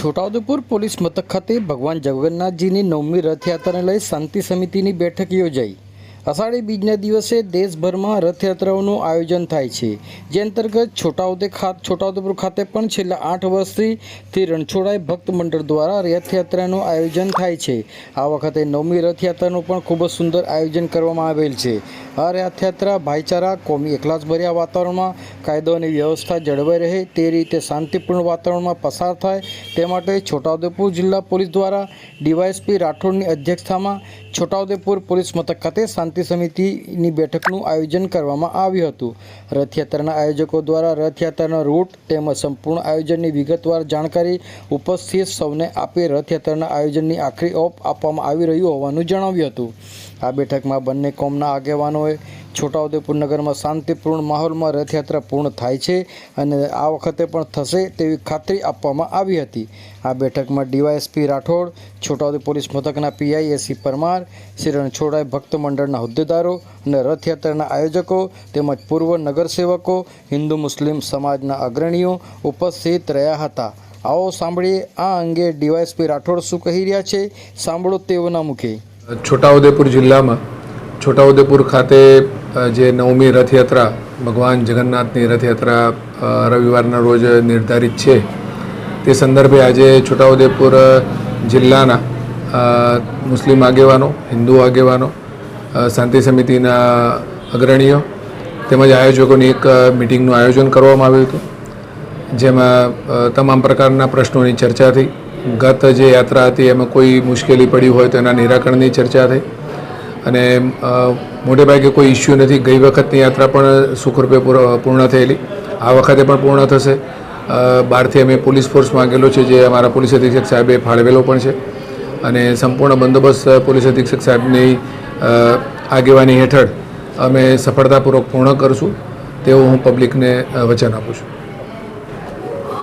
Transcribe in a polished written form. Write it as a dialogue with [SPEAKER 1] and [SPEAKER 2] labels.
[SPEAKER 1] Chhota Udepur police મથક ખાતે ભગવાન જગન્નાથજીની 9મી રથયાત્રાને લઈ શાંતિ સમિતિની બેઠક યોજાઈ। અષાઢી બીજના દિવસે દેશભરમાં રથયાત્રાઓનું આયોજન થાય છે, જે અંતર્ગત છોટાઉદેપુર ખાતે પણ છેલ્લા 8 વર્ષથી રણછોડાઈ ભક્ત મંડળ દ્વારા રથયાત્રાનું આયોજન થાય છે। આ વખતે 9મી રથયાત્રાનું પણ ખૂબ જ સુંદર આયોજન કરવામાં આવેલ છે। આ રથયાત્રા ભાઈચારા, કોમી એકલાસભર્યા વાતાવરણમાં કાયદો અને વ્યવસ્થા જળવાઈ રહે તે રીતે શાંતિપૂર્ણ વાતાવરણમાં પસાર થાય તે માટે છોટાઉદેપુર જિલ્લા પોલીસ દ્વારા ડીવાયએસપી રાઠોડની અધ્યક્ષતામાં છોટાઉદેપુર પોલીસ મથક ખાતે શાંતિ સમિતિની બેઠકનું આયોજન કરવામાં આવ્યું હતું। રથયાત્રાના આયોજકો દ્વારા રથયાત્રાનો રૂટ તેમજ સંપૂર્ણ આયોજનની વિગતવાર જાણકારી ઉપસ્થિત સૌને આપી રથયાત્રાના આયોજનની આખરી ઓપ આપવામાં આવી રહ્યું હોવાનું જણાવ્યું હતું। આ બેઠકમાં બંને કોમના આગેવાનોએ છોટાઉદેપુર નગરમાં શાંતિપૂર્ણ માહોલમાં રથયાત્રા પૂર્ણ થાય છે અને આ વખતે પણ થશે તેવી ખાતરી આપવામાં આવી હતી। આ બેઠકમાં ડીવાયએસપી રાઠોડ, છોટાઉદેપુર પોલીસ મથકના પીઆઈ એસી પરમાર, શ્રી રણછોડાઈ ભક્ત મંડળના હોદ્દેદારો અને રથયાત્રાના આયોજકો તેમજ પૂર્વ નગરસેવકો, હિન્દુ મુસ્લિમ સમાજના અગ્રણીઓ ઉપસ્થિત રહ્યા હતા। આવો સાંભળીએ આ અંગે ડીવાયએસપી રાઠોડ શું કહી રહ્યા છે, સાંભળો તેઓના મુખે।
[SPEAKER 2] છોટાઉદેપુર જિલ્લામાં છોટાઉદેપુર ખાતે જે 9મી રથયાત્રા ભગવાન જગન્નાથની રથયાત્રા રવિવારના રોજ નિર્ધારિત છે, તે સંદર્ભે આજે છોટાઉદેપુર જિલ્લાના મુસ્લિમ આગેવાનો, હિન્દુ આગેવાનો, શાંતિ સમિતિના અગ્રણીઓ તેમજ આયોજકોની એક મિટિંગનું આયોજન કરવામાં આવ્યું હતું, જેમાં તમામ પ્રકારના પ્રશ્નોની ચર્ચા થઈ। ગત જે યાત્રા હતી એમાં કોઈ મુશ્કેલી પડી હોય તો એના નિરાકરણની ચર્ચા થઈ અને મોટે ભાગે કોઈ ઇસ્યુ નથી। ગઈ વખતની યાત્રા પણ સુખરૂપે પૂર્ણ થયેલી, આ વખતે પણ પૂર્ણ થશે। બહારથી અમે પોલીસ ફોર્સ માંગેલો છે, જે અમારા પોલીસ અધિક્ષક સાહેબે ફાળવેલો પણ છે અને સંપૂર્ણ બંદોબસ્ત પોલીસ અધિક્ષક સાહેબની આગેવાની હેઠળ અમે સફળતાપૂર્વક પૂર્ણ કરીશું તેવું હું પબ્લિકને વચન આપું છું।